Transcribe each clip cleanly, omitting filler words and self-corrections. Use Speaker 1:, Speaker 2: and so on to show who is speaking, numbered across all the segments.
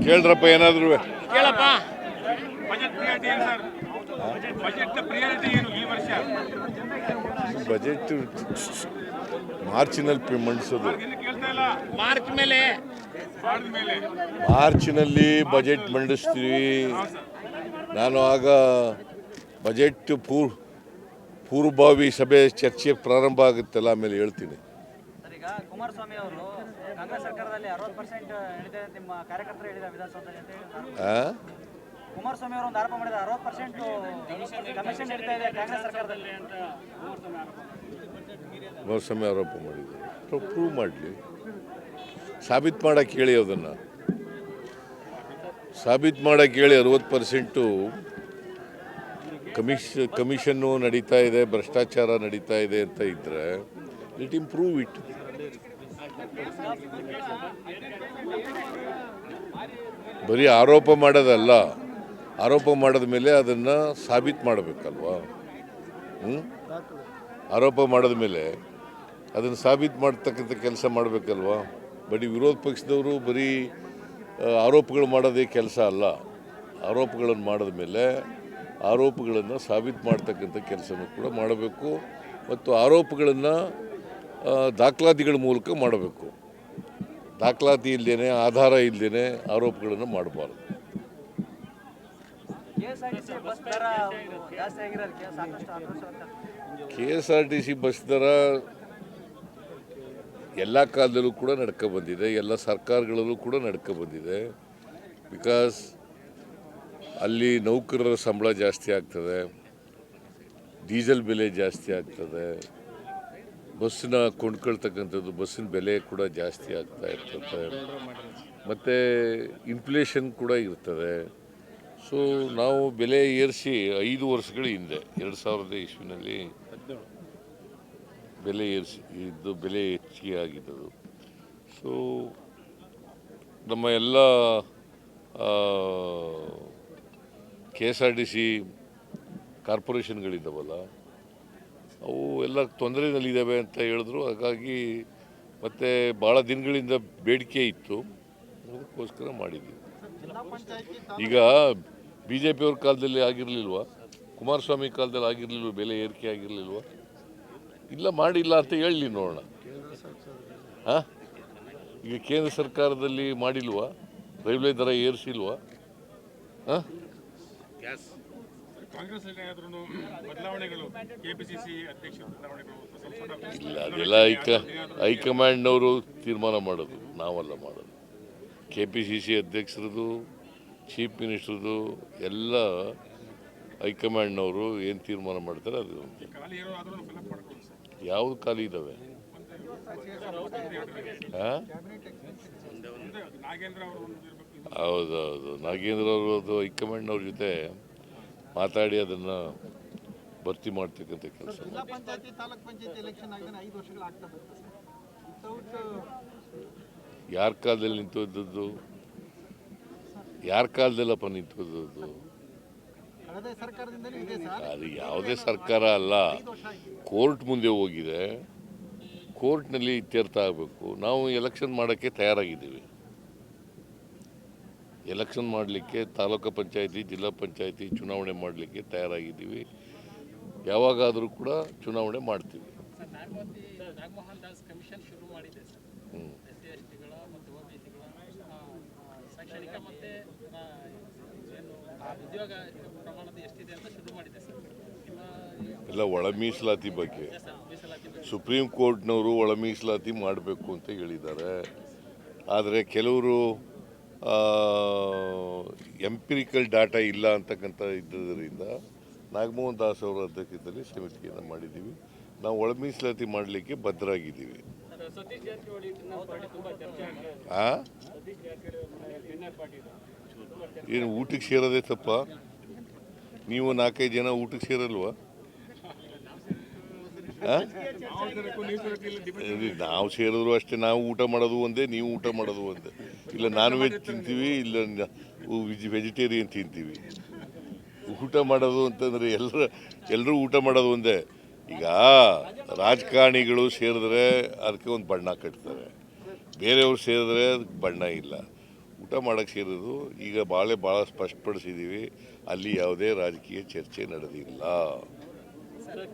Speaker 1: ಕೇಳ್ರಪ್ಪ ಏನಾದ್ರು
Speaker 2: ಕೇಳಪ್ಪ.
Speaker 1: Budget ಮಾರ್ಚಿನಲ್ಲಿ ಮಂಡಿಸೋದು.
Speaker 2: March ಮೇಲೆ
Speaker 1: ಮಾರ್ಚಿನಲ್ಲಿ budget ಮಂಡಿಸ್ತೀವಿ. ನಾನು ಆಗ ಬಜೆಟ್ ಪೂರ್ವಭಾವಿ ಸಭೆ ಚರ್ಚೆ ಪ್ರಾರಂಭ ಆಗುತ್ತಲ್ಲ, ಆಮೇಲೆ ಹೇಳ್ತೀನಿ.
Speaker 3: ಈಗ ಕುಮಾರಸ್ವಾಮಿ ಅವರು ಕಾಂಗ್ರೆಸ್ ಸರ್ಕಾರದಲ್ಲಿ 60% ಹೇಳಿದೆ ನಿಮ್ಮ ಕಾರ್ಯಕರ್ತರು ಹೇಳಿದ ವಿಧಾನಸೌಧದಲ್ಲಿ ಅಂತ ಹೇಳಿದ್ರು. ಕುಮಾರಸ್ವಾಮಿ ಅವರು ಒಂದು ಆರೋಪ ಮಾಡಿದ 60% ಕಮಿಷನ್ ನೀಡ್ತಾ ಇದೆ ಕಾಂಗ್ರೆಸ್ ಸರ್ಕಾರದಲ್ಲಿ ಅಂತ
Speaker 1: ಕುಮಾರಸ್ವಾಮಿ ಆರೋಪ ಮಾಡಿದ್ದಾರೆ. ಪ್ರೂವ್ ಮಾಡಲಿ, ಸಾಬೀತು ಮಾಡೋಕ್ಕೆ ಹೇಳಿ, ಅದನ್ನು ಸಾಬೀತು ಮಾಡೋಕ್ಕೆ ಹೇಳಿ. 60% ಕಮಿಷನ್ನು ನಡೀತಾ ಇದೆ, ಭ್ರಷ್ಟಾಚಾರ ನಡೀತಾ ಇದೆ ಅಂತ ಇದ್ದರೆ ಲೆಟ್ ಹಿಮ್ ಪ್ರೂವ್ ಇಟ್. ಬರೀ ಆರೋಪ ಮಾಡೋದಲ್ಲ, ಆರೋಪ ಮಾಡಿದ ಮೇಲೆ ಅದನ್ನು ಸಾಬೀತು ಮಾಡಬೇಕಲ್ವಾ. ಆರೋಪ ಮಾಡಿದ ಮೇಲೆ ಅದನ್ನು ಸಾಬೀತು ಮಾಡ್ತಕ್ಕಂಥ ಕೆಲಸ ಮಾಡಬೇಕಲ್ವಾ. ಬರೀ ವಿರೋಧ ಪಕ್ಷದವರು ಬರೀ ಆರೋಪಗಳು ಮಾಡೋದೇ ಕೆಲಸ ಅಲ್ಲ. ಆರೋಪಗಳನ್ನು ಮಾಡಿದ ಮೇಲೆ ಆರೋಪಗಳನ್ನು ಸಾಬೀತು ಮಾಡ್ತಕ್ಕಂಥ ಕೆಲಸನೂ ಕೂಡ ಮಾಡಬೇಕು, ಮತ್ತು ಆರೋಪಗಳನ್ನು ದಾಖಲಾತಿಗಳ ಮೂಲಕ ಮಾಡಬೇಕು. ದಾಖಲಾತಿ ಇಲ್ಲದೇ, ಆಧಾರ ಇಲ್ಲದೇ ಆರೋಪಗಳನ್ನು ಮಾಡಬಾರ್ದು. KSRTC ಬಸ್ ದರ ಎಲ್ಲ ಕಾಲದಲ್ಲೂ ಕೂಡ ನಡ್ಕೊ ಬಂದಿದೆ, ಎಲ್ಲ ಸರ್ಕಾರಗಳಲ್ಲೂ ಕೂಡ ನಡ್ಕೊ ಬಂದಿದೆ. ಬಿಕಾಸ್ ಅಲ್ಲಿ ನೌಕರರ ಸಂಬಳ ಜಾಸ್ತಿ ಆಗ್ತದೆ, ಡೀಸೆಲ್ ಬೆಲೆ ಜಾಸ್ತಿ ಆಗ್ತದೆ, ಬಸ್ಸನ್ನ ಕೊಂಡ್ಕೊಳ್ತಕ್ಕಂಥದ್ದು, ಬಸ್ಸಿನ ಬೆಲೆ ಕೂಡ ಜಾಸ್ತಿ ಆಗ್ತಾ ಇರ್ತದೆ, ಮತ್ತು ಇನ್ಫ್ಲೇಷನ್ ಕೂಡ ಇರ್ತದೆ. ಸೊ ನಾವು ಬೆಲೆ ಏರಿಸಿ 5 ವರ್ಷಗಳ ಹಿಂದೆ 2000 ಇಸ್ವಿನಲ್ಲಿ ಬೆಲೆ ಏರಿಸಿ ಇದ್ದು ಬೆಲೆ ಹೆಚ್ಚಿಗೆ ಆಗಿದ್ದದು. ಸೊ ನಮ್ಮ ಎಲ್ಲ KSRTC ಕಾರ್ಪೊರೇಷನ್ಗಳಿದ್ದಾವಲ್ಲ, ಅವು ಎಲ್ಲ ತೊಂದರೆಯಲ್ಲಿದ್ದಾವೆ ಅಂತ ಹೇಳಿದ್ರು. ಹಾಗಾಗಿ ಮತ್ತು ಭಾಳ ದಿನಗಳಿಂದ ಬೇಡಿಕೆ ಇತ್ತು, ಅದಕ್ಕೋಸ್ಕರ ಮಾಡಿದ್ದೀವಿ. ಈಗ BJP ಅವ್ರ ಕಾಲದಲ್ಲಿ ಆಗಿರಲಿಲ್ವಾ, ಕುಮಾರಸ್ವಾಮಿ ಕಾಲದಲ್ಲಿ ಆಗಿರಲಿಲ್ವ, ಬೆಲೆ ಏರಿಕೆ ಆಗಿರಲಿಲ್ವ? ಇಲ್ಲ, ಮಾಡಿಲ್ಲ ಅಂತ ಹೇಳಲಿ ನೋಡೋಣ. ಹಾಂ, ಈಗ ಕೇಂದ್ರ ಸರ್ಕಾರದಲ್ಲಿ ಮಾಡಿಲ್ವಾ, ರೈಲ್ವೆ ದರ ಏರಿಸಿಲ್ವಾ? ಹಾಂ, ಇಲ್ಲ, ಅದೆಲ್ಲ ಹೈಕಮಾಂಡ್ನವರು ತೀರ್ಮಾನ ಮಾಡೋದು, ನಾವಲ್ಲ ಮಾಡೋದು. KPCC ಅಧ್ಯಕ್ಷರದು, ಚೀಫ್ ಮಿನಿಸ್ಟ್ರದು ಎಲ್ಲ ಹೈಕಮಾಂಡ್ನವರು ಏನು ತೀರ್ಮಾನ ಮಾಡ್ತಾರೆ ಅದು. ಯಾವುದು ಖಾಲಿ ಇದ್ದಾವೆ? ಹಾಂ, ಹೌದೌದು, ನಾಗೇಂದ್ರ ಅವರದು ಹೈಕಮಾಂಡ್ನವ್ರ ಜೊತೆ ಮಾತಾಡಿ ಅದನ್ನು ಭರ್ತಿ ಮಾಡ್ತಕ್ಕಂಥ ಕೆಲಸ. ಯಾರ ಕಾಲದಲ್ಲಿ ನಿಂತೋದದ್ದು? ಯಾರ ಕಾಲದಲ್ಲಪ್ಪ ನಿಂತೋದದ್ದು? ಅದು ಯಾವುದೇ ಸರ್ಕಾರ ಅಲ್ಲ, ಕೋರ್ಟ್ ಮುಂದೆ ಹೋಗಿದೆ, ಕೋರ್ಟ್ನಲ್ಲಿ ಇತ್ಯರ್ಥ ಆಗಬೇಕು. ನಾವು ಎಲೆಕ್ಷನ್ ಮಾಡೋಕ್ಕೆ ತಯಾರಾಗಿದ್ದೀವಿ. ಎಲೆಕ್ಷನ್ ಮಾಡಲಿಕ್ಕೆ ತಾಲೂಕು ಪಂಚಾಯತಿ, ಜಿಲ್ಲಾ ಪಂಚಾಯತಿ ಚುನಾವಣೆ ಮಾಡಲಿಕ್ಕೆ ತಯಾರಾಗಿದ್ದೀವಿ. ಯಾವಾಗಾದರೂ ಕೂಡ ಚುನಾವಣೆ ಮಾಡ್ತೀವಿ. ಇಲ್ಲ, ಒಳ ಮೀಸಲಾತಿ ಬಗ್ಗೆ ಸುಪ್ರೀಂ ಕೋರ್ಟ್ನವರು ಒಳ ಮೀಸಲಾತಿ ಮಾಡಬೇಕು ಅಂತ ಹೇಳಿದ್ದಾರೆ. ಆದರೆ ಕೆಲವರು ಎಂಪಿರಿಕಲ್ ಡಾಟಾ ಇಲ್ಲ ಅಂತಕ್ಕಂಥ ಇದ್ದರಿಂದ ನಾಗಮೋಹನ್ ದಾಸ್ ಅವರ ಅಧ್ಯಕ್ಷತೆಯಲ್ಲಿ ಸಮಿತಿಯನ್ನು ಮಾಡಿದ್ದೀವಿ. ನಾವು ಒಳ ಮೀಸಲಾತಿ ಮಾಡಲಿಕ್ಕೆ ಬದ್ಧರಾಗಿದ್ದೀವಿ. ಏನು ಊಟಕ್ಕೆ ಸೇರೋದೇ ತಪ್ಪ? ನೀವು 4-5 ಜನ ಊಟಕ್ಕೆ ಸೇರಲ್ವಾ? ನಾವು ಸೇರಿದ್ರು ಅಷ್ಟೇ, ನಾವು ಊಟ ಮಾಡೋದು ಒಂದೇ, ನೀವು ಊಟ ಮಾಡೋದು ಒಂದೇ. ಇಲ್ಲ ನಾನ್ ವೆಜ್ ತಿಂತೀವಿ, ಇಲ್ಲ ವೆಜಿಟೇರಿಯನ್ ತಿಂತೀವಿ. ಊಟ ಮಾಡೋದು ಅಂತಂದರೆ ಎಲ್ಲರೂ ಊಟ ಮಾಡೋದು ಒಂದೇ. ಈಗ ರಾಜಕಾರಣಿಗಳು ಸೇರಿದ್ರೆ ಅದಕ್ಕೆ ಒಂದು ಬಣ್ಣ ಕಟ್ತಾರೆ, ಬೇರೆಯವ್ರು ಸೇರಿದ್ರೆ ಅದಕ್ಕೆ ಬಣ್ಣ ಇಲ್ಲ. ಊಟ ಮಾಡೋಕ್ಕೆ ಸೇರಿದ್ರು. ಈಗ ಭಾಳ ಸ್ಪಷ್ಟಪಡಿಸಿದ್ದೀವಿ, ಅಲ್ಲಿ ಯಾವುದೇ ರಾಜಕೀಯ ಚರ್ಚೆ ನಡೆದಿಲ್ಲ.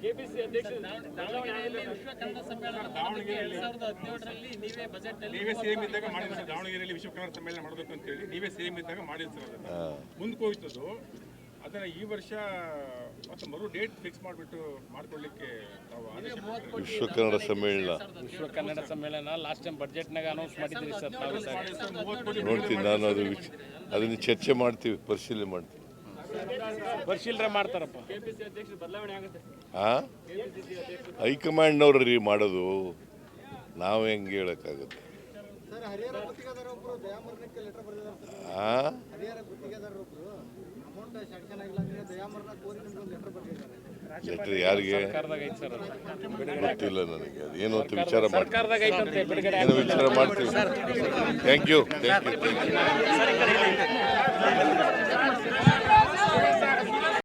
Speaker 4: ಕೆಪಿಸಿ ಅಧ್ಯಕ್ಷ ದಾವಣಗೆರೆಯಲ್ಲಿ ವಿಶ್ವ ಕನ್ನಡ ಸಮ್ಮೇಳನ ದಾವಣಗೆರೆಯಲ್ಲಿ 2017ರಲ್ಲಿ ನೀವೇ ಸಿಎಂ ಇದ್ದಾಗ ಮಾಡಿದ್ರು ಸರ್. ದಾವಣಗೆರೆಯಲ್ಲಿ ವಿಶ್ವ ಕನ್ನಡ ಸಮ್ಮೇಳನ ಮಾಡಬೇಕು ಅಂತ ಹೇಳಿ ನೀವೇ ಸಿಎಂ ಇದ್ದಾಗ ಮಾಡಿದ್ರು ಸರ್. ಅದನ್ನ ಮುಂದಕ್ಕೆ ಹೋಯ್ತದು. ಅದನ್ನ ಈ ವರ್ಷ ಮತ್ತೆ ಮರು ಡೇಟ್ ಫಿಕ್ಸ್ ಮಾಡಿಬಿಟ್ಟು ಮಾಡ್ಕೊಳ್ಳಿಕ್ಕೆ ತಾವು ಆದೇಶ ಮಾಡಿದ್ರಿ.
Speaker 1: ವಿಶ್ವ ಕನ್ನಡ ಸಮ್ಮೇಳನ
Speaker 5: ವಿಶ್ವ ಕನ್ನಡ ಸಮ್ಮೇಳನ ಲಾಸ್ಟ್ ಟೈಮ್ ಬಜೆಟ್ನಾಗ ಅನೌನ್ಸ್ ಮಾಡಿದ್ರಿ ಸರ್. ತಾವು ಸರ್
Speaker 4: 30 ಕೋಟಿ
Speaker 1: ನೋಡ್ತೀನಿ ನಾನು, ಅದನ್ನು ಚರ್ಚೆ ಮಾಡ್ತೀವಿ, ಪರಿಶೀಲನೆ ಮಾಡ್ತೀವಿ.
Speaker 5: ಪರಿಶೀಲನೆ ಮಾಡ್ತಾರಪ್ಪ.
Speaker 4: ಕೆಪಿಸಿ ಅಧ್ಯಕ್ಷ ಬದಲಾವಣೆ ಆಗುತ್ತೆ.
Speaker 1: ಹಾಂ, ಹೈಕಮಾಂಡ್ನವ್ರಿ ಮಾಡೋದು, ನಾವು ಹೆಂಗೆ ಹೇಳೋಕ್ಕಾಗುತ್ತೆ? ಹಾಂ, ಲೆಟ್ರ್ ಯಾರಿಗೆ ಗೊತ್ತಿಲ್ಲ ನನಗೆ. ಅದು ಏನು ಅಂತ ವಿಚಾರ ಮಾಡ್ತೀವಿ.
Speaker 5: ಸರ್ಕಾರದಾಗ ಐತಂತೆ ಬಿಡುಗಡೆ
Speaker 1: ಏನೋ ವಿಚಾರ ಮಾಡ್ತೀವಿ. Thank you.